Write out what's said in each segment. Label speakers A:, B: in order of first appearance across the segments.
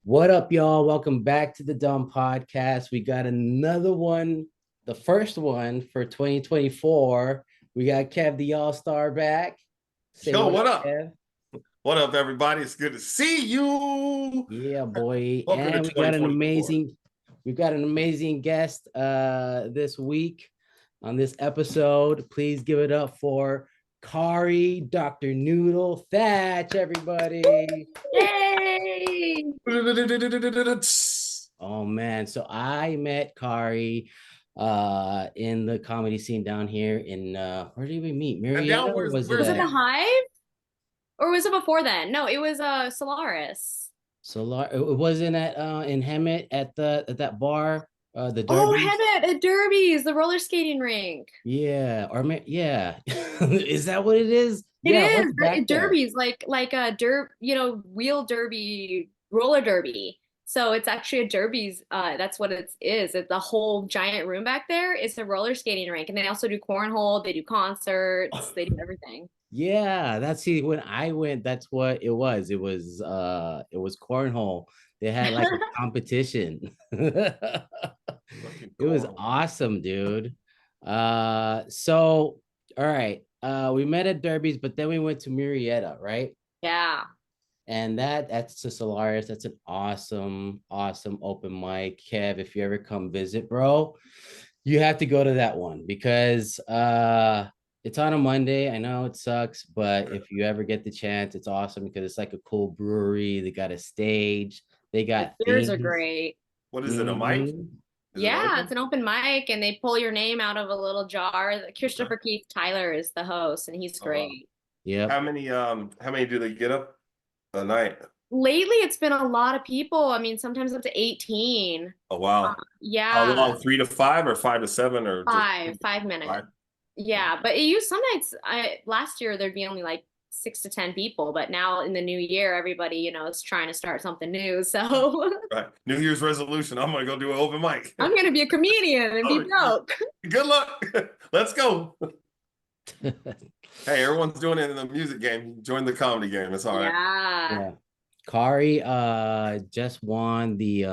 A: What up, y'all? Welcome back to the DUM Podcast. We got another one, the first one for 2024. We got Kev The Allstar back. Say
B: Yo,
A: what
B: what
A: up,
B: up?
A: Kev.
B: What up, everybody? It's good to see you.
A: Yeah, boy.
B: Welcome to
A: And2024. we've got an amazing guest this week on this episode. Please give it up for Kari, Dr. Noodle Thatch, everybody.
C: Yay!
A: Oh man, so I met Kari in the comedy scene down here in where did we meet?
B: And
A: Marietta
B: down,
A: or was it
C: Was
B: where's
C: it
A: at
C: the
B: he?
C: Hive? Or was it before then? No, it was Solaris.
A: Solar? It wasn't at in Hemet at the at that bar, the
C: Oh,
A: Derbies.
C: Hemet at Derby's, the roller skating rink.
A: Yeah, yeah. Is that what it is?
C: It
A: Yeah,
C: is
A: what's back there?
C: Derby's like a wheel derby, roller derby. So it's actually a derby's. That's what it is. It's the whole giant room back there. It's a roller skating rink, and they also do cornhole. They do concerts. They do everything.
A: Yeah, that's see when I went, that's what it was. It was cornhole. They had like a competition.
B: Fucking
A: It was
B: cornhole.
A: awesome, dude. So all right. We met at Derby's, but then we went to Murrieta, right?
C: Yeah.
A: And that's to Solaris. That's an awesome open mic. Kev, if you ever come visit, bro, you have to go to that one because it's on a Monday. I know it sucks, but if you ever get the chance, it's awesome because it's like a cool brewery. They got a stage, they
C: The
A: got
C: beers are
A: themes.
C: great.
B: What is it, a mic?
A: Mhm.
B: Is it
C: Yeah, it's
B: open?
C: an open mic and they pull your name out of a little jar.
B: Okay.
C: Christopher Keith Tyler is the host and he's
B: Oh, wow.
C: great.
A: Yep.
B: How many do they get up a night?
C: Lately, it's been a lot of people. I mean, sometimes up to 18.
B: Oh, wow. How
C: Yeah,
B: long? 3 to 5 or 5 to 7 or just
C: five
B: five?
C: minutes. Yeah, but it used some nights. Last year there'd be only like 6 to 10 people, but now in the new year, everybody, is trying to start something new. So
B: Right. New Year's resolution. I'm gonna go do an open mic.
C: I'm gonna be a comedian and be
B: Oh,
C: broke.
B: good luck. Let's go. Hey, everyone's doing it in the music game. Join the comedy game. It's all right.
C: Yeah.
A: Yeah. Kari just won the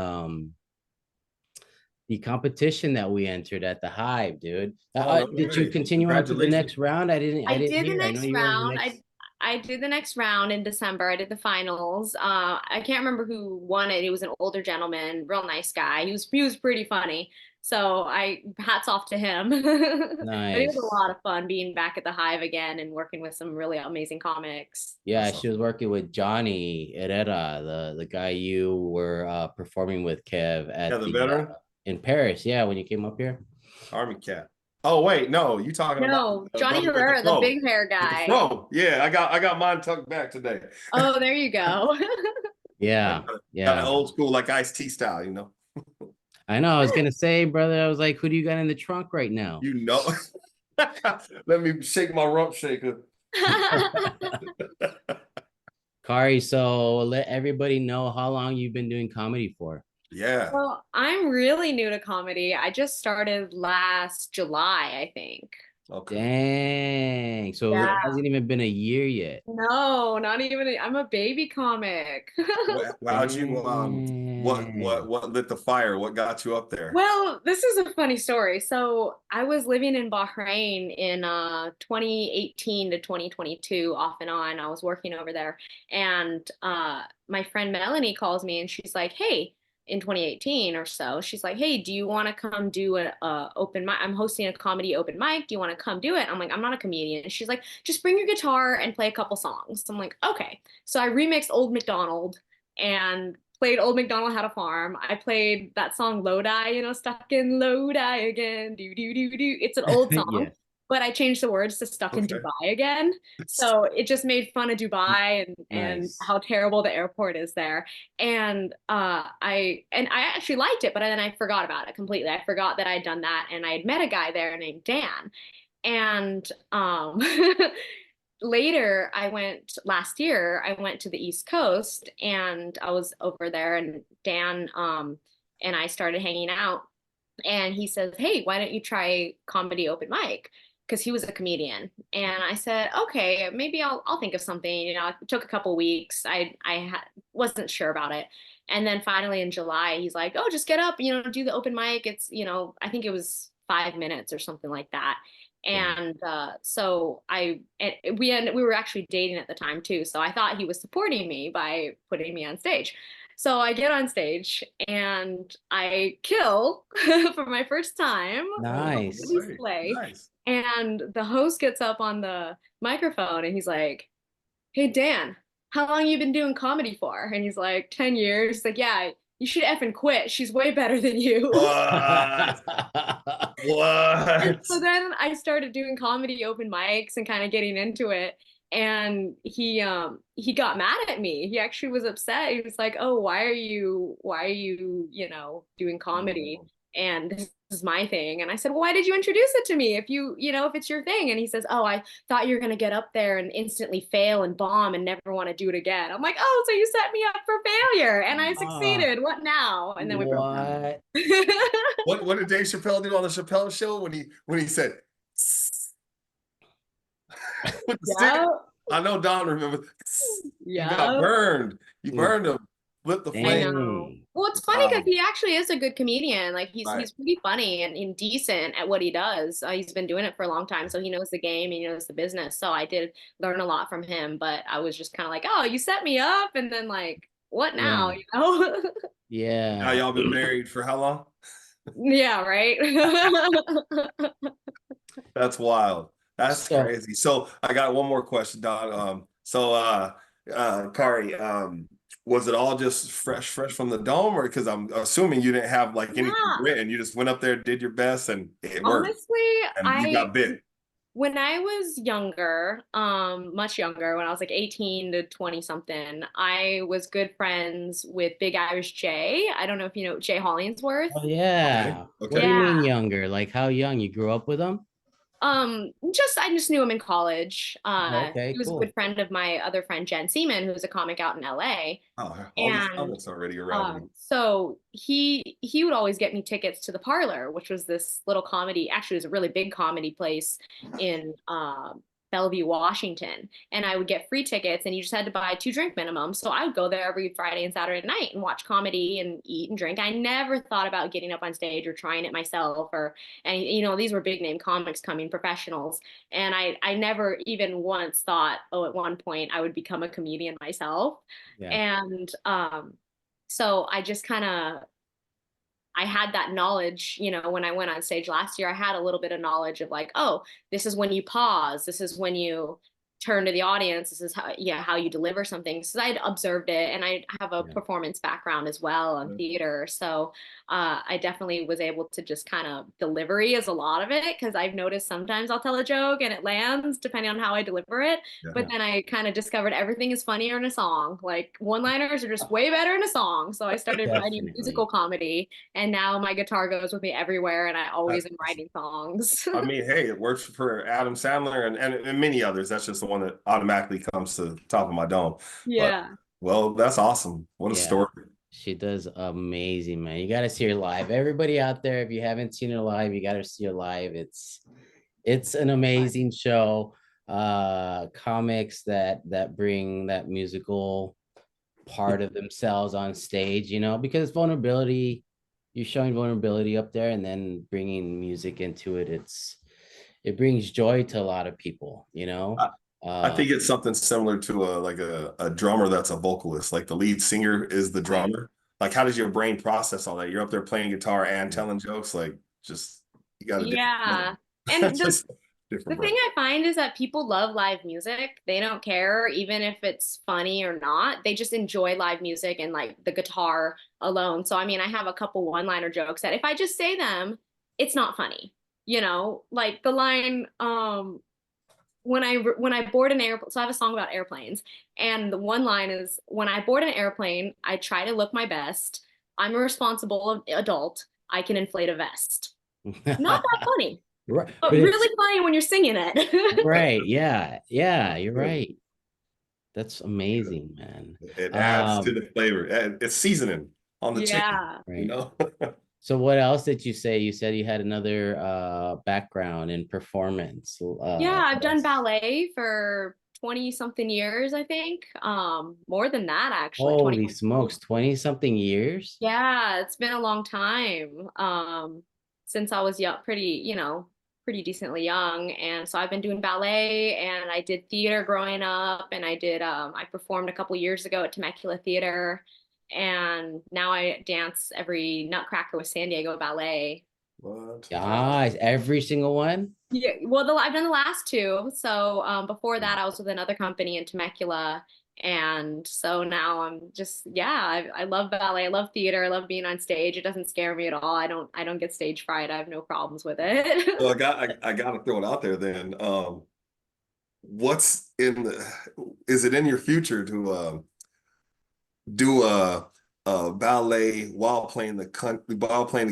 A: competition that we entered at the Hive, dude.
B: Oh, no
A: Did you
B: way.
A: continue on to the
B: Congratulations.
A: next round? I
C: I
A: didn't
C: did the
A: hear. I know
C: next
A: you were in the
C: round.
A: next.
C: I did the next round in December. I did the finals. I can't remember who won it. He was an older gentleman, real nice guy. He was pretty funny. So I hats off to him. But it was a
A: Nice.
C: lot of fun being back at the Hive again and working with some really amazing comics.
A: Yeah,
B: That's all.
A: she was working with Johnny Herrera, the guy you were performing with, Kev,
B: Yeah,
A: at
B: the
A: the
B: veteran
A: in Paris. Yeah, when you came up here.
B: Army cat. Oh wait, no, you talking about
C: No,
B: the
C: Johnny
B: brother with the
C: Herrera, the
B: fro?
C: big hair
B: With the
C: guy.
B: fro. Yeah, I got mine tucked back today.
C: Oh, there you go.
A: Yeah,
B: Got an
A: yeah.
B: old school like Ice T style,
A: I know. I was gonna say, brother. I was like, who do you got in the trunk right now?
B: You know. Let me shake my rump shaker.
A: Kari, so let everybody know how long you've been doing comedy for.
B: Yeah.
C: Well, I'm really new to comedy. I just started last July, I think.
B: Okay.
A: Dang. So it
C: Yeah.
A: hasn't even been a year yet.
C: No, not even. I'm a baby comic.
B: How'd you
A: Dang.
B: what lit the fire? What got you up there?
C: Well, this is a funny story. So I was living in Bahrain in 2018 to 2022, off and on. I was working over there, and my friend Melanie calls me, and she's like, "Hey." In 2018 or so, she's like, "Hey, do you want to come do a open mic? I'm hosting a comedy open mic. Do you want to come do it?" I'm like, "I'm not a comedian." And she's like, "Just bring your guitar and play a couple songs." I'm like, "Okay." So I remixed Old MacDonald and played Old MacDonald Had a Farm. I played that song Lodi, stuck in Lodi again. Do do do do. It's an old song,
A: Yeah.
C: but I changed the words to stuck in
B: Okay.
C: Dubai again. So it just made fun of Dubai and
A: Nice.
C: how terrible the airport is there. And I actually liked it, but then I forgot about it completely. I forgot that I'd done that and I had met a guy there named Dan. And later I went last year, I went to the East Coast and I was over there and Dan and I started hanging out and he says, "Hey, why don't you try comedy open mic?" Because he was a comedian. And I said, "Okay, maybe I'll think of something." It took a couple weeks. I had wasn't sure about it. And then finally in July, he's like, "Oh, just get up, do the open mic. It's, I think it was 5 minutes or something like that." And so we were actually dating at the time too. So I thought he was supporting me by putting me on stage. So I get on stage and I kill for my first time.
A: Nice.
C: Play.
B: Nice.
C: And the host gets up on the microphone and he's like, "Hey, Dan, how long you been doing comedy for?" And he's like, 10 years. He's like, "Yeah, you should effing quit. She's way better than you."
B: What?
C: And
B: What?
C: so then I started doing comedy open mics and kind of getting into it. And he got mad at me. He actually was upset. He was like, "Oh, why are you, doing comedy? And this is my thing." And I said, "Why did you introduce it to me if it's your thing?" And he says, "Oh, I thought you were gonna get up there and instantly fail and bomb and never want to do it again." I'm like, "Oh, so you set me up for failure and I succeeded. What now?" And then we broke up.
B: What did Dave Chappelle do on the Chappelle show when he said with the stick? I know Don remembers. You got burned. You burned him. Lit the flame.
C: I know. Well, it's funny because he actually is a good comedian. Like he's pretty funny and decent at what he does. He's been doing it for a long time, so he knows the game, he knows the business. So I did learn a lot from him, but I was just kind of like, "Oh, you set me up," and then like, what now?
A: Yeah.
B: Now y'all been married for how long?
C: Yeah, right.
B: That's wild. That's crazy. So I got one more question, Don. Kari, was it all just fresh from the dome, or because I'm assuming you didn't have like any written, you just went up there, did your best, and it worked.
C: Honestly,
B: and you got bit.
C: When I was younger, much younger, when I was like 18 to 20 something, I was good friends with Big Irish Jay. I don't know if you know Jay Hollingsworth.
A: Oh yeah.
B: Okay.
A: What do you mean younger? Like how young? You grew up with them?
C: I just knew him in college.
A: Okay,
C: He was a
A: cool.
C: good friend of my other friend Jen Seaman, who's a comic out in LA.
B: Oh, all these comics already around me.
C: So he would always get me tickets to the Parlor, which was this little comedy. Actually, it was a really big comedy place in Bellevue, Washington, and I would get free tickets, and you just had to buy 2 drink minimum. So I would go there every Friday and Saturday night and watch comedy and eat and drink. I never thought about getting up on stage or trying it myself, and these were big name comics coming, professionals, and I never even once thought, oh, at one point I would become a comedian myself. And so I just kind of I had that knowledge, when I went on stage last year. I had a little bit of knowledge of like, oh, this is when you pause, this is when you turn to the audience, this is how you deliver something. So I'd observed it, and I have a performance background as well on theater. So I definitely was able to just kind of delivery is a lot of it, because I've noticed sometimes I'll tell a joke and it lands depending on how I deliver it. But then I kind of discovered everything is funnier in a song. Like one-liners are just way better in a song. So I started writing musical comedy, and now my guitar goes with me everywhere, and I always am writing songs.
B: I mean, hey, it works for Adam Sandler and many others. That's just the one that automatically comes to the top of my dome.
C: Yeah.
B: But, well, that's awesome. What a story.
A: She does amazing, man. You got to see her live. Everybody out there, if you haven't seen her live, you got to see her live. It's an amazing show. Comics that bring that musical part of themselves on stage, because vulnerability, you're showing vulnerability up there, and then bringing music into it. It brings joy to a lot of people,
B: I think it's something similar to a drummer that's a vocalist. Like the lead singer is the drummer. Like, how does your brain process all that? You're up there playing guitar and telling jokes. Like, just you got to
C: And the thing I find is that people love live music. They don't care even if it's funny or not. They just enjoy live music and like the guitar alone. So I mean, I have a couple one-liner jokes that if I just say them, it's not funny. Like the line, when I board an airplane. So I have a song about airplanes, and the one line is, when I board an airplane, I try to look my best. I'm a responsible adult. I can inflate a vest. Not that funny.
A: Right.
C: But really funny when you're singing it.
A: Right. Yeah. Yeah. You're right. That's amazing, man.
B: It adds to the flavor. It's seasoning on the chicken.
A: Right. So what else did you say? You said you had another background in performance.
C: Yeah, I've done ballet for 20 something years, I think. More than that, actually.
A: Holy smokes, 20 something years?
C: Yeah, it's been a long time. Since I was young, pretty decently young. And so I've been doing ballet and I did theater growing up and I performed a couple years ago at Temecula Theater. And now I dance every Nutcracker with San Diego Ballet.
B: What?
A: Guys, every single one?
C: Yeah, well, I've done the last two. So before that, I was with another company in Temecula. And so now I'm just, yeah, I love ballet. I love theater. I love being on stage. It doesn't scare me at all. I don't get stage fright. I have no problems with
B: So
C: it.
B: I got to throw it out there then. What's in the, is it in your future to do a ballet while playing the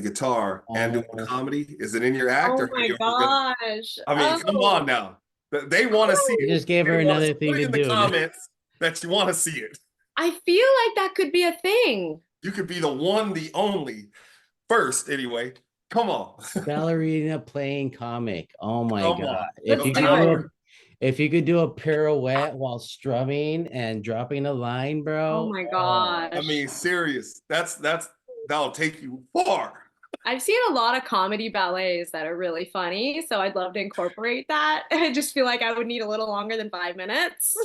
B: guitar and doing
A: Oh,
B: comedy? Is it in your act,
C: Oh
B: or are
C: my
B: you gonna?
C: gosh.
B: I mean, come
C: Oh,
B: on now. They want to see
A: you
B: it.
A: just gave
B: They
A: her
B: want to
A: another thing
B: put it
A: to
B: in the
A: do.
B: comments that you want to see it.
C: I feel like that could be a thing.
B: You could be the one, the only, first anyway. Come on,
A: Ballerina playing comic. Oh my
B: come
A: God.
B: on.
C: Let's
B: No
C: do it.
B: doubt.
A: If you could do a pirouette while strumming and dropping a line,
C: Oh
A: bro.
C: my
A: Oh,
B: I
C: gosh.
B: mean, serious. That'll take you far.
C: I've seen a lot of comedy ballets that are really funny, so I'd love to incorporate that. I just feel like I would need a little longer than 5 minutes.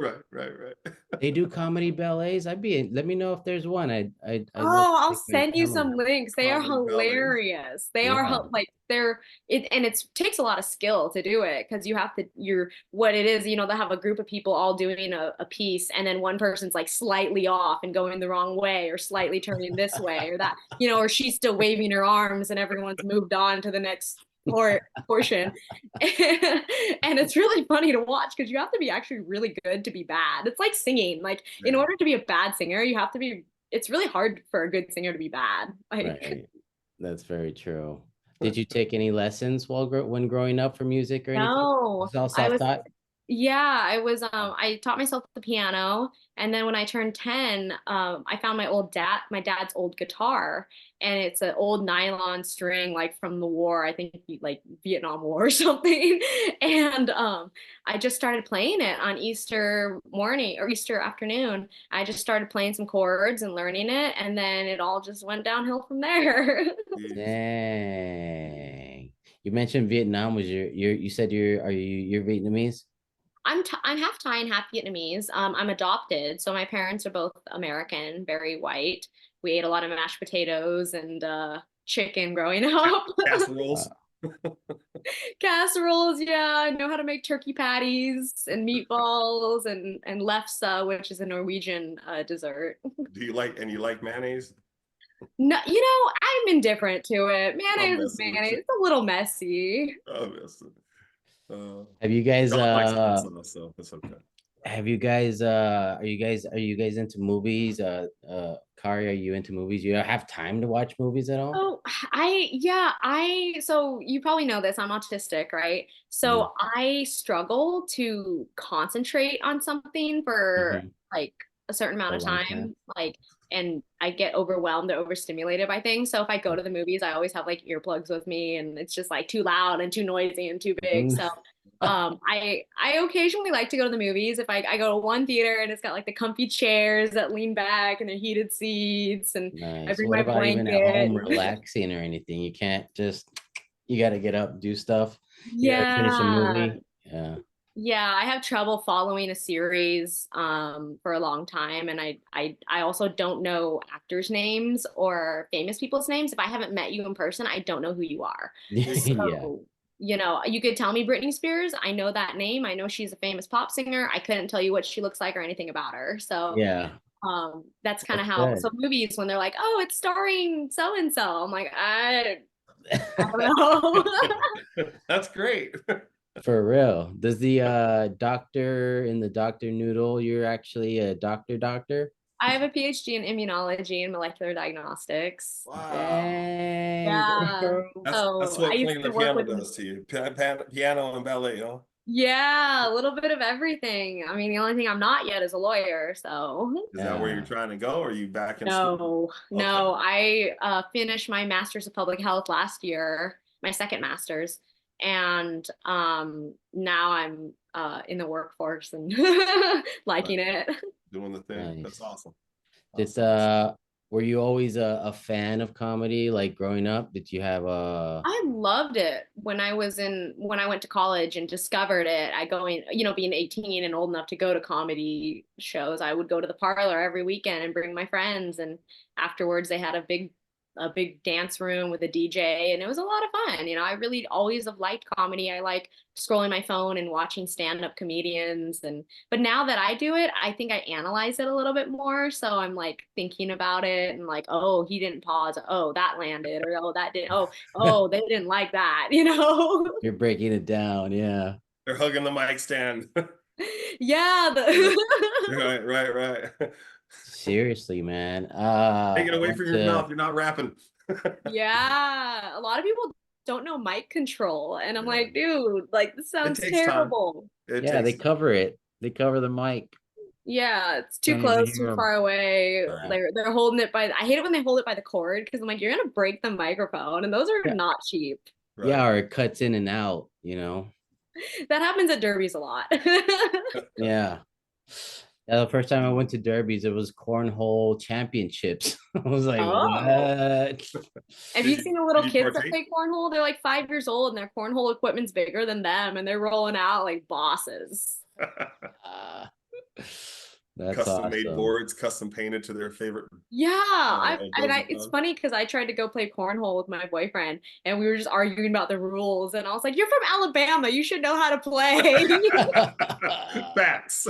B: Right, right, right.
A: they do comedy ballets. Let me know if there's one. I'd love to
C: Oh, I'll
A: take my
C: send you
A: camera.
C: some links. They are
B: Comedy ballets.
C: hilarious. They are
A: Yeah.
C: like they're it and it takes a lot of skill to do it because you have to you're what it is, they have a group of people all doing a piece and then one person's like slightly off and going the wrong way or slightly turning this way or that, or she's still waving her arms and everyone's moved on to the next portion. And it's really funny to watch because you have to be actually really good to be bad. It's like singing. Like in
B: Yeah.
C: order to be a bad singer, you have to be it's really hard for a good singer to be bad. Like,
A: Right. That's very true. Did you take any lessons when growing up for music or anything?
C: no,
A: It's all
C: I was
A: self-taught?
C: Yeah, I taught myself the piano and then when I turned 10, I found my dad's old guitar and it's an old nylon string like from the war, I think like Vietnam War or something. And I just started playing it on Easter morning or Easter afternoon. I just started playing some chords and learning it and then it all just went downhill from there.
B: Jeez.
A: Dang. You mentioned Vietnam was you said you're Vietnamese?
C: I'm half Thai and half Vietnamese. I'm adopted, so my parents are both American, very white. We ate a lot of mashed potatoes and chicken growing up.
A: Uh,
B: Casseroles.
C: Casseroles, yeah. I know how to make turkey patties and meatballs and lefse, which is a Norwegian dessert.
B: You like mayonnaise?
C: No, I'm indifferent to it.
B: I'm
C: Mayonnaise is
B: messing with
C: mayonnaise.
B: you.
C: It's a little messy.
B: I'm messing.
A: have you guys
B: God likes hot sauce, so it's okay.
A: have you guys are you guys into movies? Kari, are you into movies? You have time to watch movies at all?
C: Oh, so you probably know this, I'm autistic, right?
A: Mhm.
C: So I struggle to concentrate on something for
A: Mhm.
C: like a certain
A: For
C: amount
A: a
C: of
A: long time.
C: time, and I get overwhelmed or overstimulated by things. So if I go to the movies, I always have like earplugs with me and it's just like too loud and too noisy and too big.
A: Mhm.
C: So I occasionally like to go to the movies if I go to one theater and it's got like the comfy chairs that lean back and the heated seats and I
A: Nice.
C: bring
A: What
C: my
A: about even at home
C: blanket.
A: relaxing or anything? You can't just you got to get up, do stuff. You got to finish a
C: Yeah.
A: movie. Yeah.
C: Yeah, I have trouble following a series for a long time and I also don't know actors' names or famous people's names. If I haven't met you in person, I don't know who you are.
A: Yeah.
C: So, you could tell me Britney Spears. I know that name. I know she's a famous pop singer. I couldn't tell you what she looks like or anything about her. So,
A: Yeah.
C: that's kind of
A: That's
C: how so
A: good.
C: movies when they're like, "Oh, it's starring so and so." I'm like, I don't know.
B: That's great.
A: For real. Does the doctor in the doctor noodle, you're actually a doctor?
C: I have a PhD in immunology and molecular diagnostics.
B: Wow.
A: Dang,
C: Yeah.
A: bro.
B: That's
C: So I
B: what
C: used
B: playing the
C: to work
B: piano
C: with,
B: does to you. Piano and ballet, huh?
C: yeah, a little bit of everything. I mean, the only thing I'm not yet is a lawyer. So
B: Is that where you're
A: Yeah.
B: trying to go? Or are you back in school?
C: no,
B: Okay.
C: no. I finished my master's of public health last year, my second master's, and now in the workforce and liking it.
B: Doing the thing. That's
A: Nice.
B: awesome.
A: This
B: That's awesome.
A: were you always a fan of comedy like growing up? Did you have a
C: I loved it when I went to college and discovered it. I going, being 18 and old enough to go to comedy shows, I would go to the parlor every weekend and bring my friends. And afterwards they had a big dance room with a DJ, and it was a lot of fun. I really always have liked comedy. I like scrolling my phone and watching stand-up comedians, but now that I do it, I think I analyze it a little bit more. So I'm like thinking about it and like, oh, he didn't pause. Oh, that landed, or oh, that didn't. Oh, they didn't like that.
A: you're breaking it down, yeah.
B: They're hugging the mic stand.
C: Yeah.
B: Right.
A: Seriously, man.
B: Take it
A: I
B: away
A: went
B: from your
A: to
B: mouth. You're not rapping.
C: Yeah. A lot of people don't know mic control. And I'm
B: Yeah.
C: like, dude, like this
B: It
C: sounds
B: takes time.
C: terrible.
B: It
A: yeah, they
B: takes time.
A: cover it. They cover the mic.
C: Yeah, it's too
A: Don't even
C: close,
A: hear
C: too
A: them.
C: far away.
A: Yeah.
C: They're holding it by I hate it when they hold it by the cord because I'm like, you're gonna break the microphone, and those are
A: Yeah.
C: not cheap.
A: Yeah,
B: Right.
A: or it cuts in and out, you know.
C: That happens at derbies a lot.
A: Yeah. Yeah, the first time I went to Derby's, it was cornhole championships. I was like,
C: Oh.
A: what?
C: Have you
B: Did you
C: seen the
B: did
C: little
B: you
C: kids that
B: partake?
C: play cornhole? They're like 5 years old and their cornhole equipment's bigger than them and they're rolling out like bosses.
A: Ah, that's
B: Custom made
A: awesome.
B: boards, custom painted to their favorite
C: Yeah, it's
B: Dogecoin.
C: funny because I tried to go play cornhole with my boyfriend and we were just arguing about the rules and I was like, "You're from Alabama, you should know how to play."
B: Facts.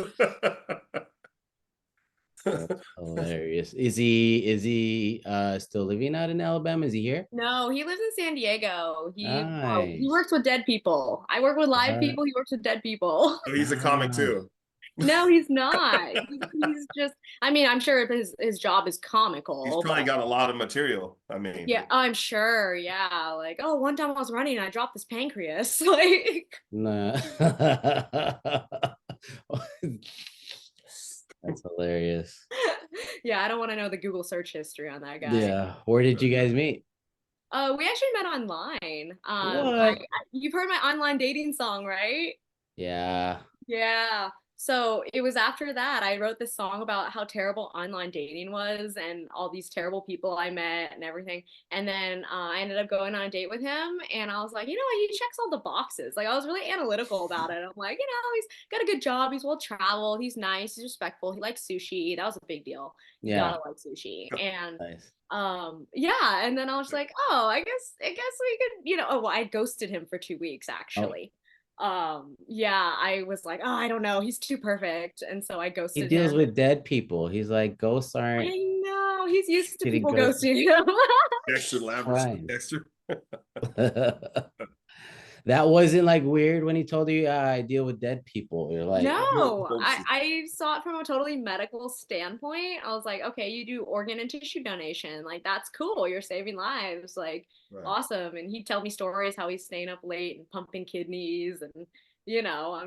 A: That's hilarious. Is he still living out in Alabama? Is he here?
C: No, he lives in San Diego. He
A: Nice.
C: works with dead people. I work with live
A: Uh,
C: people. He works with dead people.
B: So he's a comic
A: nice.
B: too.
C: No, he's not. He's just. I mean, I'm sure his job is
B: He's
C: comical,
B: probably
C: but
B: got a lot of material. I mean,
C: yeah, I'm sure. Yeah, like oh, one time I was running and I dropped this pancreas. Like
A: Nah. That's hilarious.
C: yeah, I don't want to know the Google search history on that guy.
A: Yeah. Where did you guys meet?
C: We actually met online.
A: What?
C: You've heard my online dating song, right?
A: Yeah.
C: Yeah. So it was after that I wrote this song about how terrible online dating was and all these terrible people I met and everything. And then I ended up going on a date with him, and I was like, he checks all the boxes. Like I was really analytical about it. I'm like, he's got a good job. He's well traveled. He's nice. He's respectful. He likes sushi. That was a big deal. You
A: Yeah.
C: gotta like sushi. And
A: Nice.
C: yeah. And then I was like, oh, I guess we could, well, I ghosted him for 2 weeks
A: Oh,
C: actually. Yeah, I was like, oh, I don't know, he's too perfect, and so I
A: he
C: ghosted
A: deals
C: him.
A: with dead people. He's like, ghosts aren't
C: I know he's used to
A: getting
C: people
A: ghosted.
C: ghosting him.
B: Dexter Laverty.
A: Fine.
B: Dexter.
A: That wasn't like weird when he told you, I deal with dead people. You're like,
C: No, I saw it from a totally medical standpoint. I was like, okay, you do organ and tissue donation, like that's cool, you're saving lives, like
B: Right.
C: awesome. And he'd tell me stories how he's staying up late and pumping kidneys, and I'm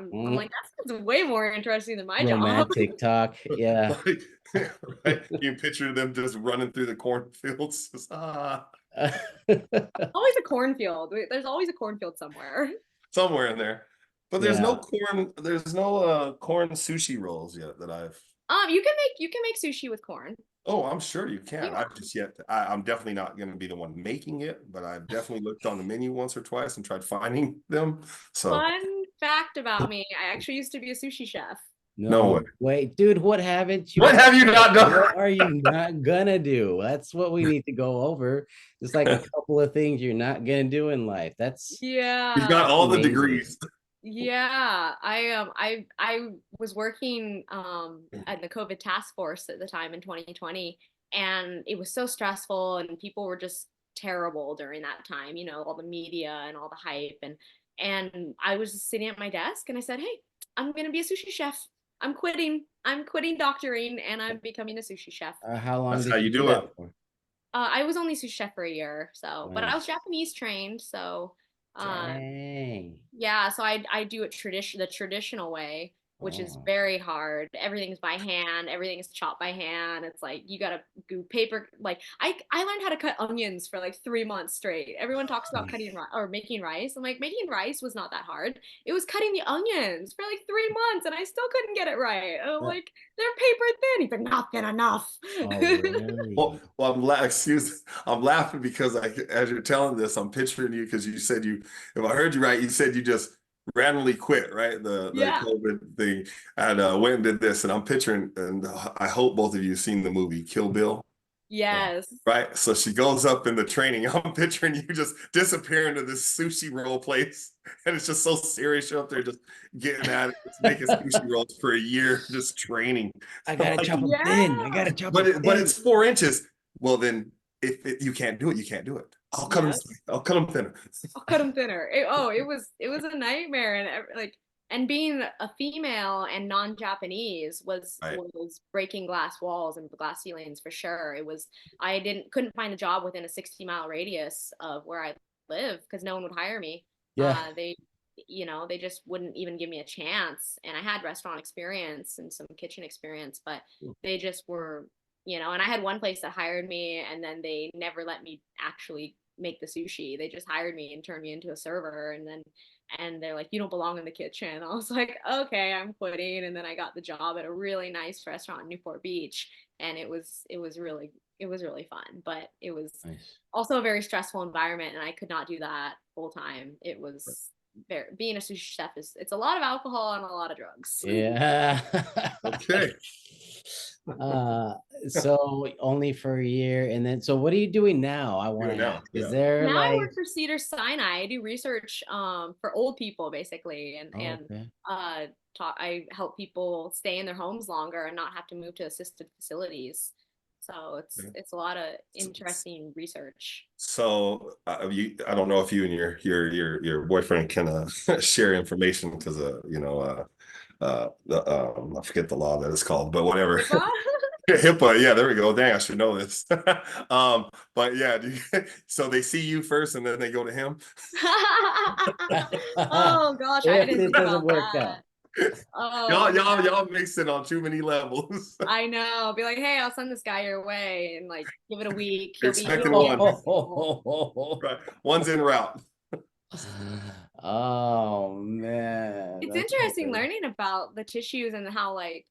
A: mm,
C: like, that sounds way more interesting than my job.
A: romantic talk. Yeah.
B: Like, right? You picture them just running through the cornfields. Just,
C: Always a cornfield. There's always a cornfield somewhere.
B: somewhere in there. But there's no
A: Yeah.
B: corn. There's no corn sushi rolls yet that I've.
C: You can make sushi with corn.
B: Oh, I'm sure you can.
C: Yeah.
B: I've just yet. I'm definitely not going to be the one making it, but I've definitely looked on the menu once or twice and tried finding them. So
C: Fun fact about me, I actually used to be a sushi chef.
B: no way.
A: No, wait, dude, what haven't you
B: What have you not done?
A: What are you not gonna do? That's what we need to go over. Just like a couple of things you're not gonna do in life. That's
B: You've
C: Yeah.
B: got all the
A: amazing.
B: degrees.
C: Yeah. I was working at the COVID task force at the time in 2020, and it was so stressful and people were just terrible during that time, all the media and all the hype, and I was just sitting at my desk and I said, "Hey, I'm going to be a sushi chef. I'm quitting. I'm quitting doctoring and I'm becoming a sushi chef."
A: How long
B: That's how
A: did you
B: you
A: do
B: do it.
A: that for?
C: I was only sous chef for a year, but I was
A: Nice.
C: Japanese trained, so um,
A: Dang.
C: yeah. So I do it the traditional way, which is
A: Oh.
C: very hard. Everything's by hand, everything's chopped by hand. It's like you gotta do paper. Like I learned how to cut onions for like 3 months straight. Everyone talks about cutting or making rice. I'm like, making rice was not that hard. It was cutting the onions for like 3 months, and I still couldn't get it right. And I'm like, they're paper thin. He's like, not thin enough.
A: Oh, really?
B: Well, I'm laughing because as you're telling this, I'm picturing you because you said if I heard you right, you said you just randomly quit, right? The
C: Yeah.
B: COVID thing, and went and did this, and I'm picturing, and I hope both of you have seen the movie Kill Bill.
C: Yes.
B: Right. So she goes up in the training. I'm picturing you just disappearing to this sushi roll place. And it's just so serious. You're up there just getting at it, just making sushi rolls for a year, just training.
A: I gotta chop them thin. I gotta chop them thin.
B: But it's 4 inches. Well, then if you can't do it, you can't do it. I'll cut them. I'll cut them thinner.
C: I'll cut them thinner. It was a nightmare, and like, and being a female and non-Japanese was breaking glass walls and glass ceilings for sure. It was I couldn't find a job within a 60-mile radius of where I live because no one would hire me.
A: Yeah.
C: They just wouldn't even give me a chance. And I had restaurant experience and some kitchen experience, but they just were, and I had one place that hired me, and then they never let me actually make the sushi. They just hired me and turned me into a server, and they're like, you don't belong in the kitchen. I was like, okay, I'm quitting. And then I got the job at a really nice restaurant in Newport Beach, and it was really fun, but it was also a very stressful environment, and I could not do that full time. It was being a sushi chef it's a lot of alcohol and a lot of drugs.
A: Yeah.
B: Okay.
A: So only for a year, and then so what are you doing now? I want to ask. Is there
C: now I
A: like
C: work for Cedars-Sinai. I do research for old people basically, and I help people stay in their homes longer and not have to move to assisted facilities. So it's a lot of interesting research.
B: So I don't know if you and your boyfriend can share information because I forget the law that it's called, but whatever. HIPAA, yeah, there we go. Dang, I should know this. But yeah, so they see you first and then they go to him.
C: Oh gosh, I didn't think about that.
B: Oh, y'all mix it on too many levels.
C: I know. Be like, hey, I'll send this guy your way, and like give it a week.
B: Expecting one. Right. One's en route.
A: Oh man.
C: It's interesting learning about the tissues and how like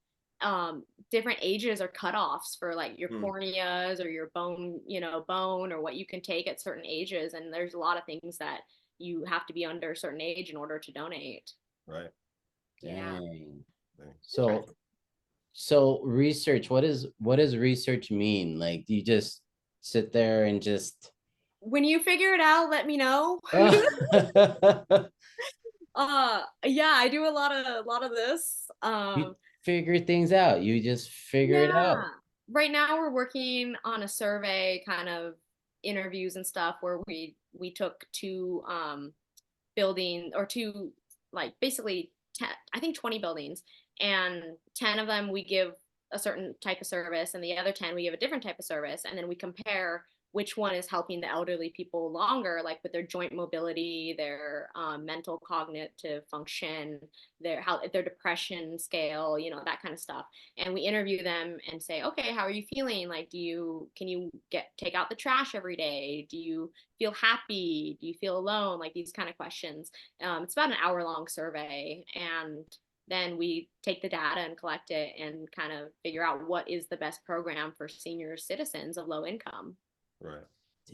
C: different ages are cutoffs for like your corneas or your bone, bone or what you can take at certain ages. And there's a lot of things that you have to be under a certain age in order to donate.
B: Right.
C: Yeah.
A: Dang. So research, what does research mean? Like, do you just sit there and just
C: when you figure it out, let me know. Yeah, I do a lot of this.
A: You figure things out. You just figure it out.
C: Right now we're working on a survey kind of interviews and stuff where we took two building or two, like basically 10, I think 20 buildings, and 10 of them we give a certain type of service, and the other 10 we give a different type of service, and then we compare which one is helping the elderly people longer, like with their joint mobility, their mental cognitive function, their depression scale, that kind of stuff. And we interview them and say, okay, how are you feeling? Like, can you take out the trash every day? Do you feel happy? Do you feel alone? Like these kind of questions. It's about an hour-long survey, and then we take the data and collect it and kind of figure out what is the best program for senior citizens of low income.
B: Right.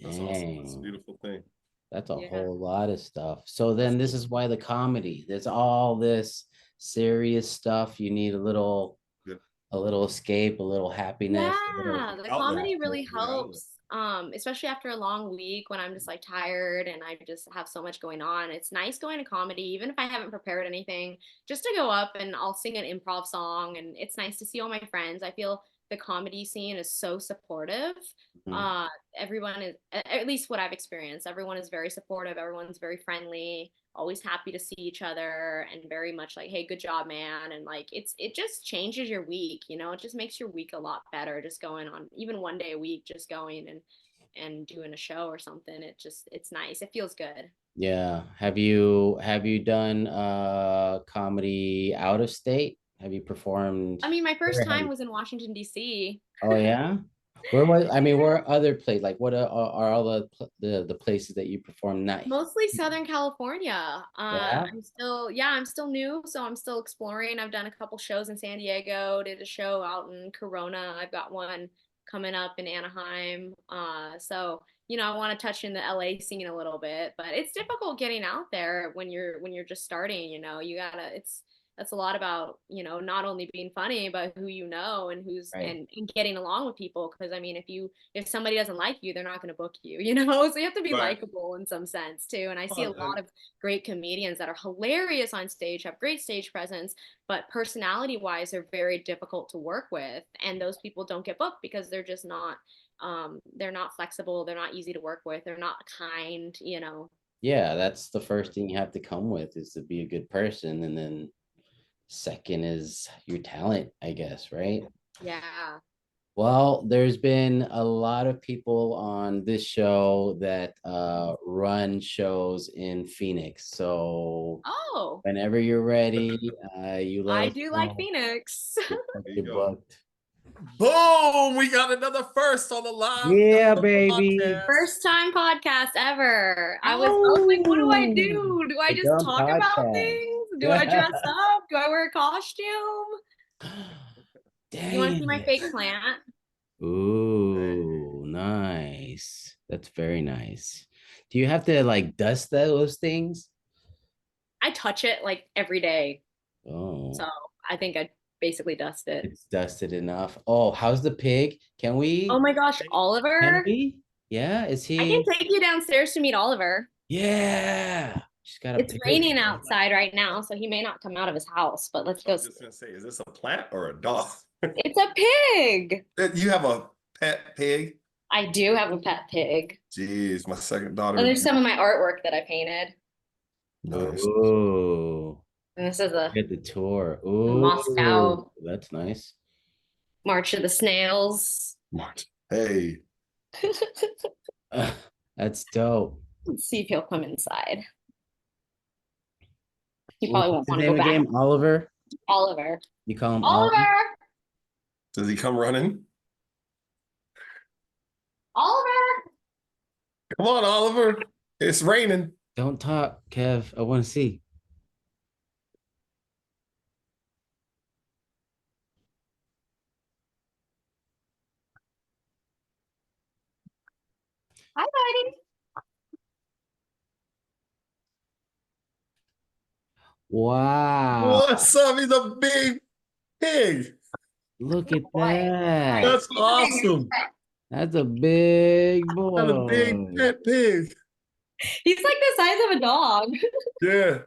B: That's awesome. That's a beautiful thing.
A: That's a whole lot of stuff. So then this is why the comedy, there's all this serious stuff. You need a little escape, a little happiness.
C: Yeah, the comedy really helps. Especially after a long week when I'm just like tired and I just have so much going on. It's nice going to comedy, even if I haven't prepared anything, just to go up and I'll sing an improv song, and it's nice to see all my friends. I feel the comedy scene is so supportive. Everyone is, at least what I've experienced, everyone is very supportive. Everyone's very friendly, always happy to see each other, and very much like, hey, good job, man. And like, it just changes your week, it just makes your week a lot better. Just going on even one day a week, just going and doing a show or something. It's nice. It feels good.
A: Yeah. Have you done comedy out of state? Have you performed?
C: I mean, my first
A: Where have
C: time
A: you-
C: was in Washington, D.C.
A: Oh yeah. Where was I mean, where are other places? Like, what are all the places that you perform night?
C: Mostly Southern California.
A: Yeah.
C: I'm still new, so I'm still exploring. I've done a couple shows in San Diego, did a show out in Corona. I've got one coming up in Anaheim. So I want to touch in the LA scene a little bit, but it's difficult getting out there when you're just starting, you gotta that's a lot about, not only being funny, but who you know and
A: Right.
C: and getting along with people. Because I mean, if somebody doesn't like you, they're not going to book you, so you have to be
B: Right.
C: likable in some sense too. And I see a
B: Well,
C: lot of great comedians that are hilarious on stage, have great stage presence, but personality wise, they're very difficult to work with. And those people don't get booked because they're not flexible, they're not easy to work with, they're not kind.
A: Yeah, that's the first thing you have to come with is to be a good person, and then second is your talent, I guess, right?
C: Yeah.
A: Well, there's been a lot of people on this show that run shows in Phoenix. So
C: Oh,
A: whenever you're ready, you let
C: I
A: us
C: do like
A: know.
C: Phoenix.
B: there you
A: You're
B: go.
A: booked.
B: Boom! We got another first on the live
A: Yeah,
B: on the
A: baby.
B: podcast.
C: First time podcast ever. I was like, what do I
A: Oh,
C: do? Do I
A: the
C: just
A: DUM
C: talk about
A: podcast.
C: things? Do I
A: Yeah.
C: dress up? Do I wear a costume? You want to see
A: Dang
C: my
A: it.
C: fake plant?
A: Ooh, nice. That's very nice. Do you have to like dust those things?
C: I touch it like every day. So
A: Oh,
C: I think I basically dust it.
A: it's dusted enough. Oh, how's the pig?
C: Oh my gosh,
A: Can
C: Oliver.
A: we? Yeah, is
C: I can
A: he?
C: take you downstairs to meet Oliver.
A: Yeah. She's got a
C: It's
A: pig.
C: raining outside right now, so he may not come out of his house, but let's
B: I
C: go
B: was
C: see.
B: just gonna say, is this a plant or a dog?
C: It's a pig.
B: You have a pet pig?
C: I do have a pet pig.
B: Jeez, my second
C: And
B: daughter.
C: there's some of my artwork that I painted.
B: Nice.
A: Ooh.
C: And this is a
A: Get the tour.
C: Moscow
A: Ooh, that's nice.
C: March of the Snails.
B: March. Hey,
A: That's dope.
C: Let's see if he'll come inside. He
A: What's
C: probably won't
A: his
C: want to
A: name
C: go back.
A: again? Oliver?
C: Oliver.
A: You call him Oliver?
C: Oliver!
B: does he come running?
C: Oliver!
B: Come on, Oliver. It's raining.
A: Don't talk, Kev. I want to see.
C: Hi, buddy.
A: Wow.
B: What's up? He's a big pig.
A: Look at
C: Boy.
A: that.
B: That's awesome.
A: That's a big
B: Got a big
A: boy.
B: pet pig.
C: He's like the size of a dog.
B: Yeah.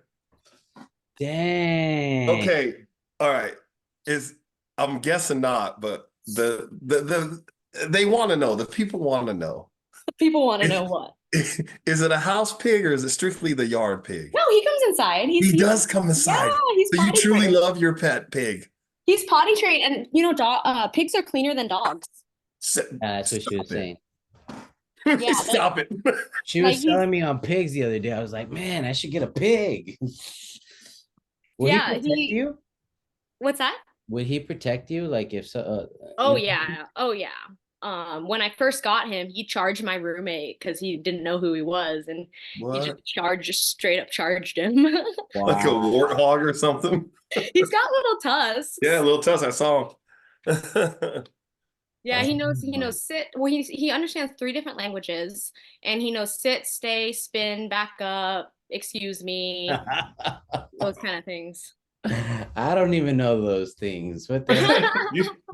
A: Dang.
B: Okay. All right. Is I'm guessing not, but they want to know. The people want to know.
C: People want to know
B: Is,
C: what.
B: is it a house pig or is it strictly the yard pig?
C: No, he comes inside.
B: He does come inside.
C: Yeah, he's
B: So you
C: potty
B: truly
C: trained.
B: love your pet pig.
C: He's potty trained, and pigs are cleaner than dogs.
A: That's what she was
B: Stop it.
A: saying.
C: Yeah,
B: Stop it.
A: She
C: Like
A: was
C: he's-
A: telling me on pigs the other day. I was like, man, I should get a pig. Would
C: Yeah,
A: he protect you?
C: What's that?
A: Would he protect you? Like if so?
C: Oh
A: you know?
C: yeah, oh yeah. When I first got him, he charged my roommate because he didn't know who he was, and he
B: What?
C: just straight up charged him.
B: Like a warthog or something?
C: He's got little tusks.
B: Yeah, a little tuss. I saw him.
C: Yeah, he
A: Oh.
C: knows sit. Well, he understands 3 different languages, and he knows sit, stay, spin, back up, excuse me, those kind of things.
A: I don't even know those things. What the heck?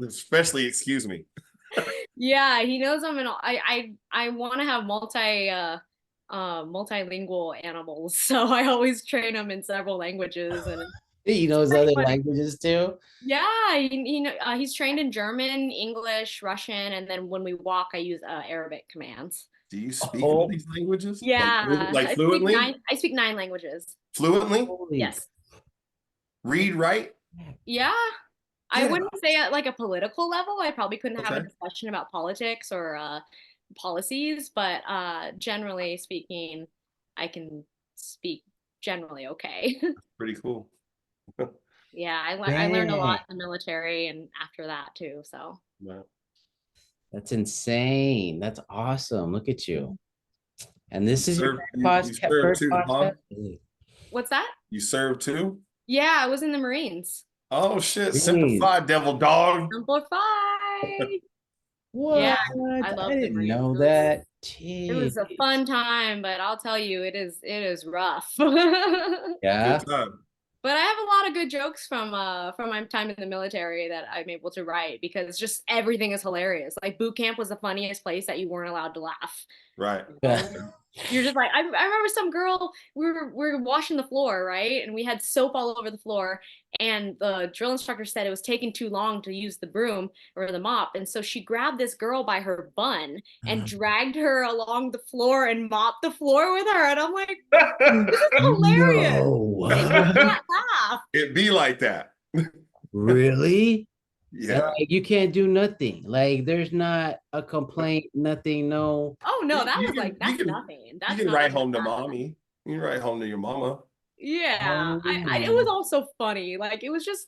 B: Especially, excuse me.
C: Yeah, he knows them, and I want to have multilingual animals, so I always train them in several languages, and
A: He knows
C: pretty
A: other
C: funny.
A: languages too.
C: Yeah, he's trained in German, English, Russian, and then when we walk, I use Arabic commands.
B: Do you speak all
A: Oh,
B: these languages?
C: Yeah,
B: Like fluently?
C: I speak 9 languages.
B: Fluently?
A: holy
C: Yes.
B: Read, write?
C: Yeah. I
B: Yeah.
C: wouldn't say at like a political level. I probably couldn't have a
B: Okay.
C: discussion about politics or policies, but generally speaking, I can speak generally okay.
B: Pretty cool.
C: Yeah, I learned a lot
A: Man,
C: in the military and after that too. So
B: Right.
A: that's insane. That's awesome. Look at you. And this is your
B: You served
A: first
B: too, huh?
A: podcast?
C: what's that?
B: You served too?
C: Yeah, I was in the Marines.
B: Oh shit, Semper
A: Jeez.
B: Fi, devil dog.
C: Number 5. Yeah,
A: What?
C: I
A: I
C: love the
A: didn't
C: Marines.
A: know that.
C: It was a
A: Jeez.
C: fun time, but I'll tell you, it is rough.
A: Yeah.
B: Good time.
C: But I have a lot of good jokes from my time in the military that I'm able to write because just everything is hilarious. Like boot camp was the funniest place that you weren't allowed to laugh.
B: Right.
A: Yeah.
C: You're just like I remember some girl we were washing the floor, right, and we had soap all over the floor, and the drill instructor said it was taking too long to use the broom or the mop, and so she grabbed this girl by her bun and dragged her along the floor and mopped the floor with her, and I'm like, this is hilarious. They would
A: No.
C: not laugh.
B: It be like that.
A: Really? And
B: Yeah.
A: like you can't do nothing. Like there's not a complaint, nothing, no.
C: Oh no, that
B: You
C: was like
B: can
C: that's nothing.
B: you
C: That's
B: can
C: not
B: write
C: even
B: home to
C: that.
B: mommy. You can write home to your mama.
C: Yeah, it
A: Oh.
C: was also funny. Like it was just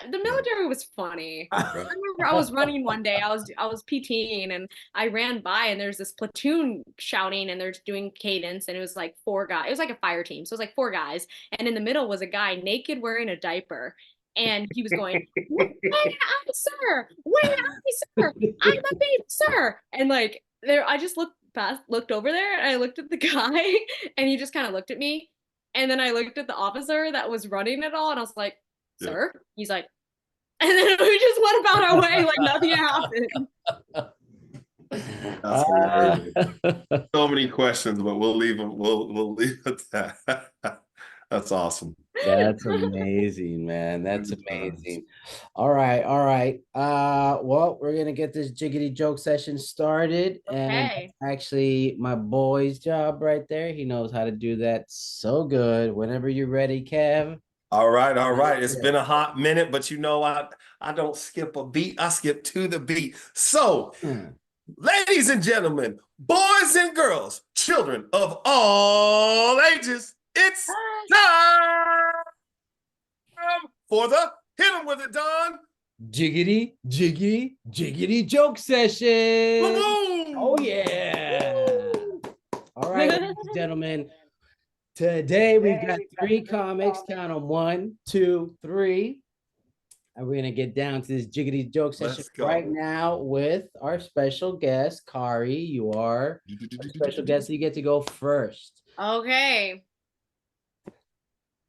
C: the military was funny. I
B: Right.
C: remember I was running one day. I was PTing and I ran by and there's this platoon shouting and they're doing cadence and it was like 4 guys. It was like a fire team, so it was like 4 guys and in the middle was a guy naked wearing a diaper and he was going, "Way out, sir! Way out, sir! I'm a baby, sir!" And like there, I just looked over there and I looked at the guy and he just kind of looked at me and then I looked at the officer that was running it all and I was like,
B: Yeah.
C: "Sir?" He's like, and then we just went about our way like nothing happened.
B: That's hilarious. So many questions, but we'll leave them. We'll leave it at that. That's awesome.
A: That's amazing, man. That's
B: Good times.
A: amazing. All right, all right. Well, we're gonna get this jiggity joke session started, and
C: Okay.
A: actually my boy's job right there. He knows how to do that so good. Whenever you're ready, Kev.
B: All right, all right. It's been a hot minute, but you know I don't skip a beat. I skip to the beat. So, ladies and gentlemen, boys and girls, children of all ages, it's time for the Hit 'em with it, Don.
A: Jiggity, jiggity, jiggity joke session.
B: Boom!
A: Oh yeah. All right, ladies and gentlemen. Today we've got 3 comics. Count them 1, 2, 3. And we're gonna get down to this jiggity joke session
B: Let's go.
A: right now with our special guest, Kari. You are our special guest, so you get to go first.
C: Okay.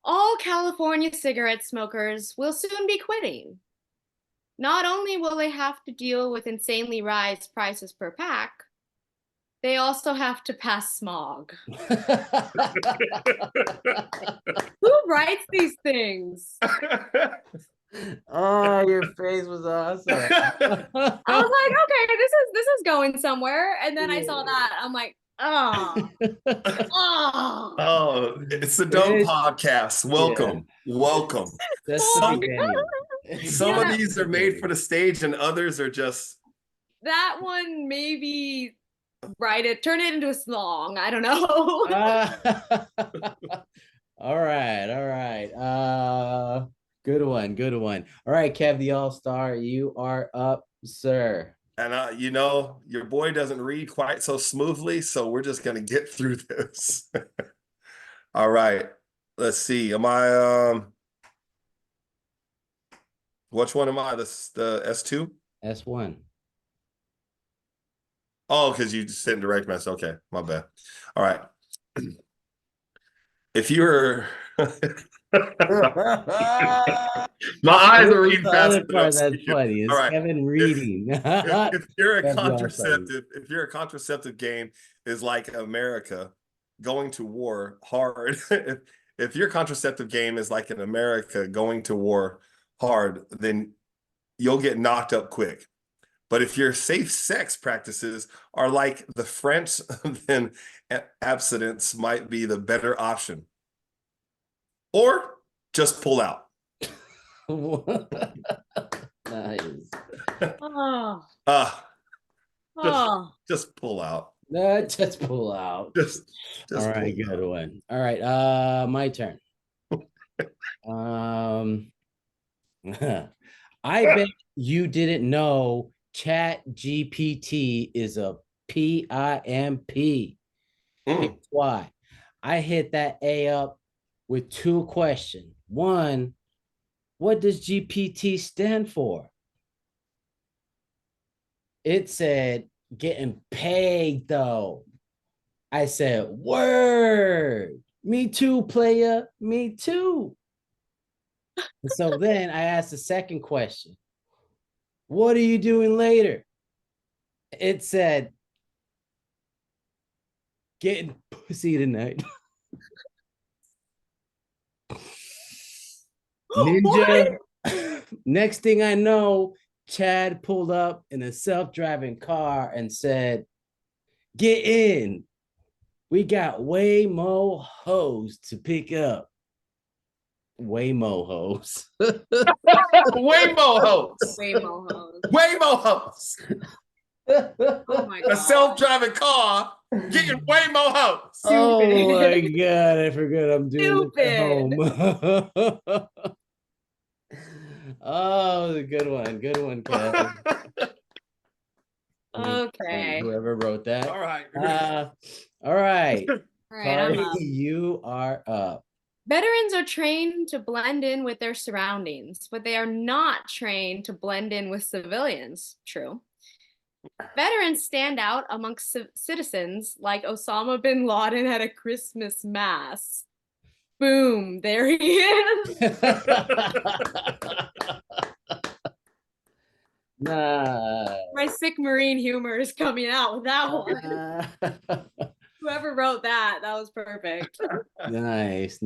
C: All California cigarette smokers will soon be quitting. Not only will they have to deal with insanely raised prices per pack, they also have to pass smog. Who writes these things?
A: Oh, your face was awesome.
C: I was like, okay, this is going somewhere. And then I saw that. I'm like, oh. Oh.
B: Oh, it's the DUM podcast. Welcome. Welcome.
A: That's
B: Some-
A: the beginning.
B: Some
C: Yeah.
B: of these are made for the stage and others are just
C: That one maybe turn it into a song. I don't know.
A: All right, all right. Good one, good one. All right, Kev the Allstar, you are up, sir.
B: and you know, your boy doesn't read quite so smoothly, so we're just gonna get through this. All right. Let's see. Am I which one am I? The S2?
A: S1.
B: Oh, because you just sent direct message. Okay, my bad. All right. If you're my eyes are reading
A: The
B: fast.
A: other part that's funny is
B: All right.
A: Kevin reading.
B: If you're a
A: Kev the Allstar.
B: contraceptive, if your contraceptive game is like America going to war hard, if your contraceptive game is like in America going to war hard, then you'll get knocked up quick. But if your safe sex practices are like the French, then abstinence might be the better option. Or just pull out.
A: Nice.
C: Oh.
B: Just pull out.
A: Just pull out.
B: Just
A: All right, good one. All right, my turn. I bet you didn't know Chat GPT is a PIMP. Here's
B: Mm.
A: why. I hit that A up with two questions. One, what does GPT stand for? It said getting paid though. I said, word. Me too, player. Me too. And so then I asked the second question. What are you doing later? It said, getting pussy tonight.
C: What?
A: Ninja. Next thing I know, Chad pulled up in a self-driving car and said, get in. We got way more hoes to pick up. Way more hoes.
B: Way more hoes.
C: Way mohos.
B: Way more hoes.
C: Oh my
B: A
C: god.
B: self-driving car getting way more hoes.
A: Oh my
C: Stupid.
A: god, I forgot I'm doing this at home. Oh, good one. Good one, Kev.
C: Okay.
A: Whoever wrote that.
B: All right.
A: All right.
C: All right, I'm
A: Kari,
C: up.
A: you are up.
C: Veterans are trained to blend in with their surroundings, but they are not trained to blend in with civilians. True. Veterans stand out amongst citizens like Osama bin Laden at a Christmas mass. Boom, there he is.
A: Nice.
C: My sick Marine humor is coming out with that one. Whoever wrote that was perfect.
A: Nice.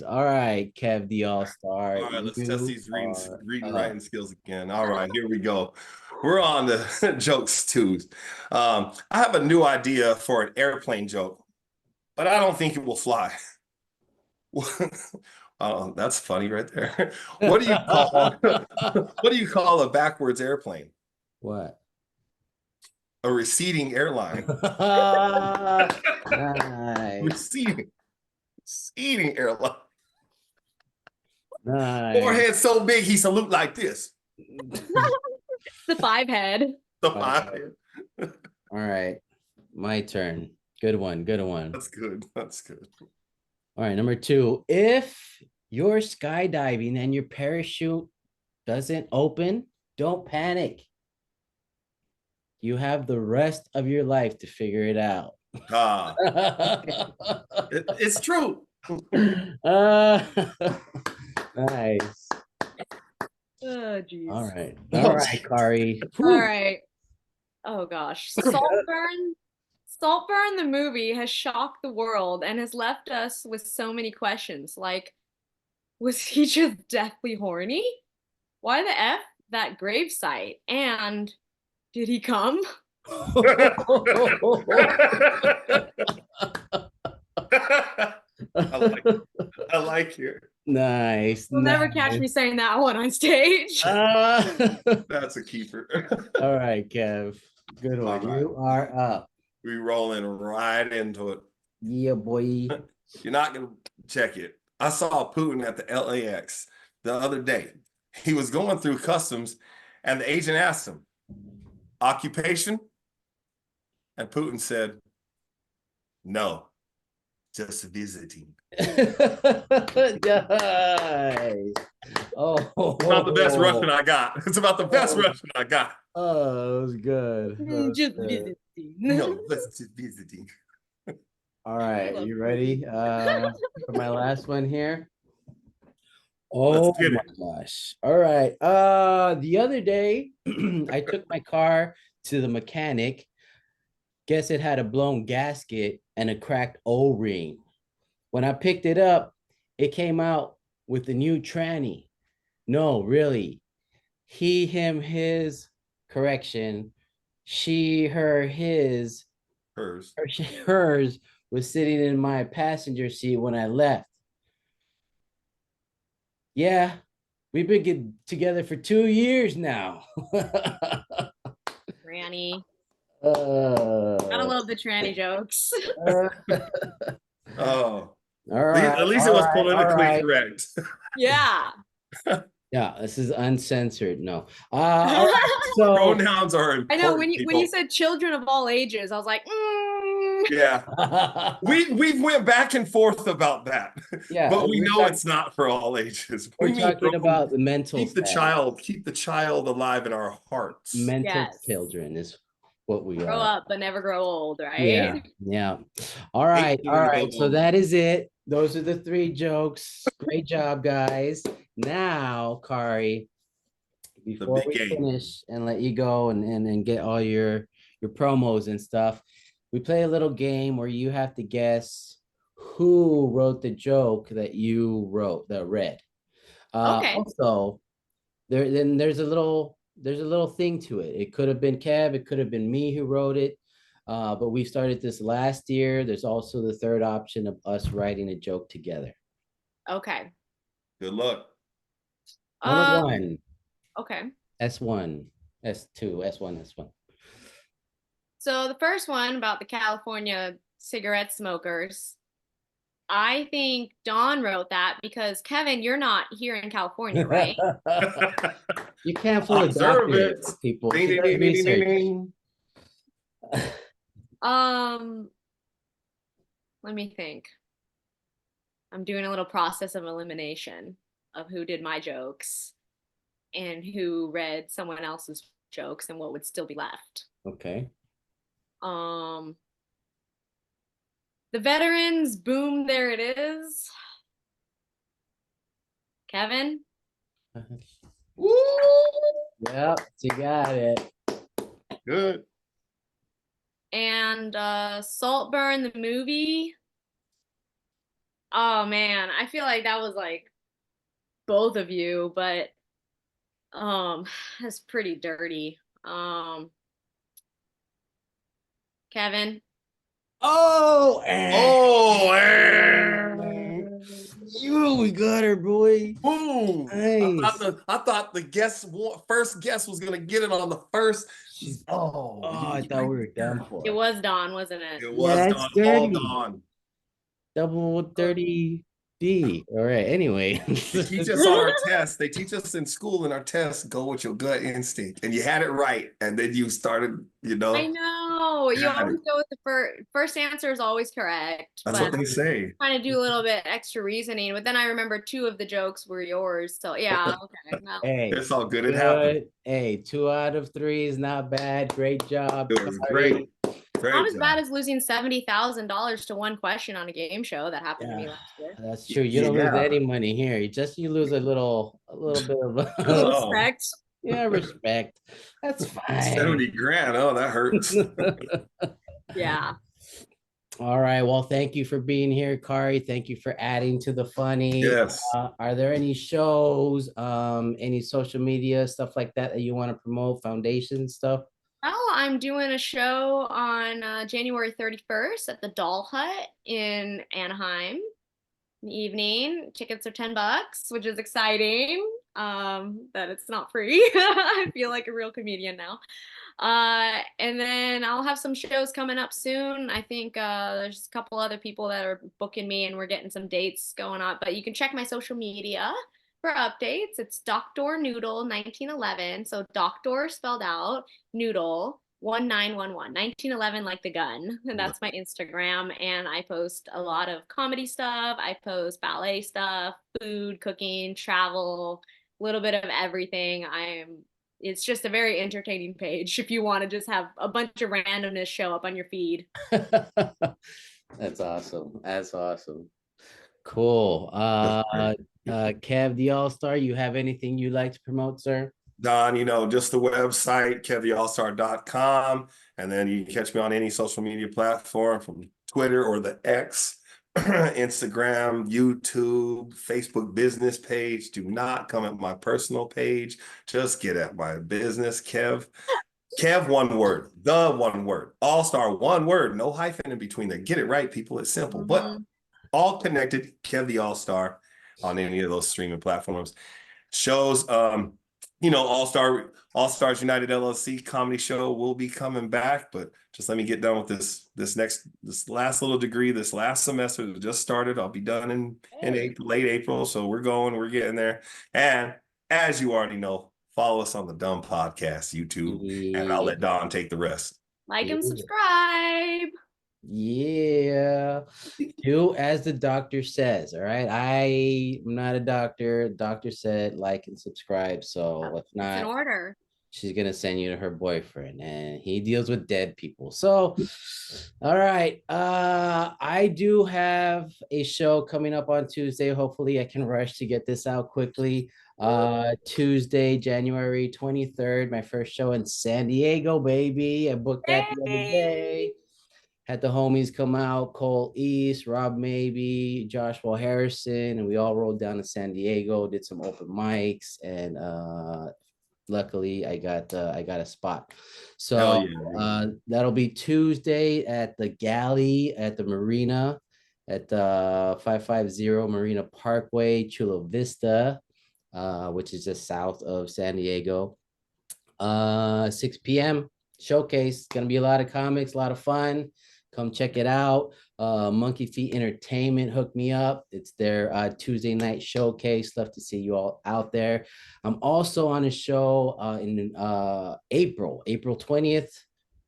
A: All right, Kev the All-Star.
B: All right, let's test these reading,
A: up.
B: writing skills again. All right, here we go. We're on the jokes too. I have a new idea for an airplane joke, but I don't think it will fly. Oh, that's funny right there. What do you call a backwards airplane?
A: What?
B: A receding airline.
A: Nice.
B: Receding airline.
A: Nice.
B: Forehead so big he salute like this.
C: The five head.
B: The five.
A: All right, my turn. Good one.
B: That's good.
A: All right, number 2. If you're skydiving and your parachute doesn't open, don't panic. You have the rest of your life to figure it out.
B: It's true.
A: Nice.
C: Oh, geez.
A: All right, Kari.
C: All right. Oh gosh. Saltburn the movie has shocked the world and has left us with so many questions. Like, was he just deathly horny? Why the F that gravesite? And did he come?
B: I like it.
A: Nice.
C: You'll never catch me saying that one on stage.
B: That's a keeper.
A: All right, Kev. Good one.
B: Right.
A: You are up.
B: We rolling right into it.
A: Yeah, boy.
B: You're not gonna check it. I saw Putin at the LAX the other day. He was going through customs, and the agent asked him, "Occupation?" And Putin said, "No, just visiting."
A: Nice. Oh,
B: it's about the best Russian I got. It's about the best Russian I got.
A: Oh, that was good.
C: Just visiting.
B: No, just visiting.
A: All right, you ready for my last one here? Oh my gosh. All right. The other day, I took my car to the mechanic. Guess it had a blown gasket and a cracked O-ring. When I picked it up, it came out with the new tranny. No, really. He, him, his, correction. She, her, his,
B: hers.
A: Hers was sitting in my passenger seat when I left. Yeah, we've been together for 2 years now.
C: Tranny. Gotta love the tranny jokes.
B: Oh.
A: All right.
B: At least it was politically correct.
C: Yeah.
A: Yeah, this is uncensored. No. All right. So
B: Pronouns are
C: I know
B: important,
C: when you
B: people.
C: said children of all ages, I was like,
B: Yeah. We went back and forth about that,
A: yeah,
B: but we know it's not for all ages.
A: we're
B: We mean,
A: talking about the mental
B: keep the child alive in our hearts.
A: mental
C: yes,
A: children is what we
C: grow
A: are.
C: up but never grow old,
A: Yeah,
C: right?
A: yeah. All
B: Hate
A: right, all
B: being
A: right. So
B: alone.
A: that is it. Those are the three jokes. Great job, guys. Now, Kari,
B: The
A: before
B: big
A: we
B: game.
A: finish and let you go and get all your promos and stuff, we play a little game where you have to guess who wrote the joke that you wrote that read.
C: Okay.
A: Also, there's a little thing to it. It could have been Kev, it could have been me who wrote it. But we started this last year. There's also the third option of us writing a joke together.
C: Okay.
B: Good luck.
A: Number
C: Um,
A: one,
C: okay.
A: S1, S2, S1, S1.
C: So the first one about the California cigarette smokers, I think Dawn wrote that because Kevin, you're not here in California, right?
A: You can't fool a
B: Observe
A: doctor,
B: it.
A: people.
B: Ding,
A: She
B: ding,
A: does
B: ding, ding, ding, ding,
A: research.
B: ding.
C: Um, Let me think. I'm doing a little process of elimination of who did my jokes and who read someone else's jokes and what would still be left.
A: Okay.
C: Um, the veterans, boom, there it is. Kevin.
B: Woo!
A: Yep, you got it.
B: Good.
C: And Saltburn, the movie. Oh man, I feel like that was like both of you, but that's pretty dirty. Kevin.
A: Oh,
B: Oh,
A: you, we got her, boy.
B: boom!
A: Nice.
B: I thought the first guess was gonna get it on the first. Oh,
A: Oh, I thought we were done
C: It
A: for.
C: was Dawn, wasn't it?
B: it
A: Yeah,
B: was
A: that's
B: Dawn, all
A: dirty.
B: Dawn.
A: Double 30 D. All right. Anyway.
B: They teach us on our tests. They teach us in school in our tests, go with your gut instinct. And you had it right. And then you started,
C: I know. You
B: got it.
C: always go with the first answer is always correct,
B: That's
C: but
B: what they say.
C: trying to do a little bit extra reasoning. But then I remember two of the jokes were yours. So yeah, okay. Well,
A: Hey,
B: It's all good. It happened.
A: good. Hey, 2 out of 3 is not bad. Great job.
B: It was
A: Kari.
B: great.
C: not
B: Great
C: as
B: job.
C: bad as losing $70,000 to one question on a game show that happened to me
A: Yeah,
C: last year.
A: that's true. You don't lose
B: Yeah.
A: any money here. You lose a little bit of
B: Oh,
C: Respect.
A: yeah, respect. That's fine.
B: 70 grand. Oh, that hurts.
C: Yeah.
A: All right. Well, thank you for being here, Kari. Thank you for adding to the funny.
B: Yes.
A: Are there any shows, any social media stuff like that that you want to promote? Foundation stuff?
C: Well, I'm doing a show on January 31st at the Doll Hut in Anaheim in the evening. Tickets are $10, which is exciting. That it's not free. I feel like a real comedian now. And then I'll have some shows coming up soon. I think there's a couple other people that are booking me, and we're getting some dates going on. But you can check my social media for updates. It's Dr. Noodle 1911. So Doctor spelled out, Noodle 1911. 1911 like the gun. And that's my Instagram. And I post a lot of comedy stuff. I post ballet stuff, food, cooking, travel, a little bit of everything. It's just a very entertaining page if you want to just have a bunch of randomness show up on your feed.
A: That's awesome. That's awesome. Cool. Kev the All-Star, you have anything you'd like to promote, sir?
B: Don, just the website, kevtheallstar.com. And then you can catch me on any social media platform from Twitter or the X, Instagram, YouTube, Facebook business page. Do not come at my personal page. Just get at my business, Kev. Kev, one word, the one word, All-Star, one word, no hyphen in between there. Get it right, people. It's simple, but all connected. Kev the All-Star on any of those streaming platforms. Shows, All Stars United LLC comedy show will be coming back, but just let me get done with this last little degree, this last semester that just started. I'll be done in April, late April. So we're getting there. And as you already know, follow us on the DUM Podcast YouTube, and I'll
A: Yeah.
B: let Don take the rest.
C: Like
A: Yeah.
C: and subscribe.
A: Yeah. Do as the doctor says. All right. I'm not a doctor. Doctor said like and subscribe. So if
C: It's an
A: not,
C: order.
A: she's gonna send you to her boyfriend, and he deals with dead people. So all right. I do have a show coming up on Tuesday. Hopefully I can rush to get this out quickly. Tuesday, January 23rd, my first show in San Diego, baby. I booked that the other day. Had the homies come out, Cole East, Rob Maybe, Joshua Harrison, and we all rolled down to San Diego, did some open mics, and luckily I got a spot.
B: Hell
A: So
B: yeah.
A: that'll be Tuesday at the Galley at the Marina at the 550 Marina Parkway, Chula Vista, which is just south of San Diego. 6 p.m. showcase. Gonna be a lot of comics, a lot of fun. Come check it out. Monkey Feet Entertainment hooked me up. It's their Tuesday night showcase. Love to see you all out there. I'm also on a show in April 20th,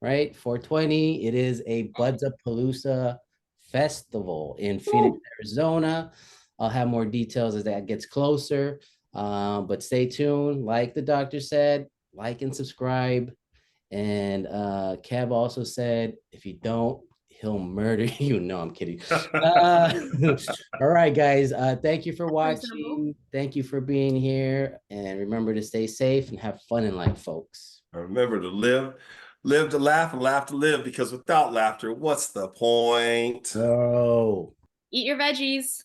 A: right? 420. It is a Buds Up Palooza festival in Phoenix, Arizona. I'll have more details as that gets closer. But stay tuned. Like the doctor said, like and subscribe. And Kev also said, if you don't, he'll murder you. No, I'm kidding. All right, guys. Thank you for watching. Thank you for being here. And remember to stay safe and have fun in life, folks.
B: Remember to live to laugh, and laugh to live, because without laughter, what's the point?
A: Whoa.
C: Eat your veggies.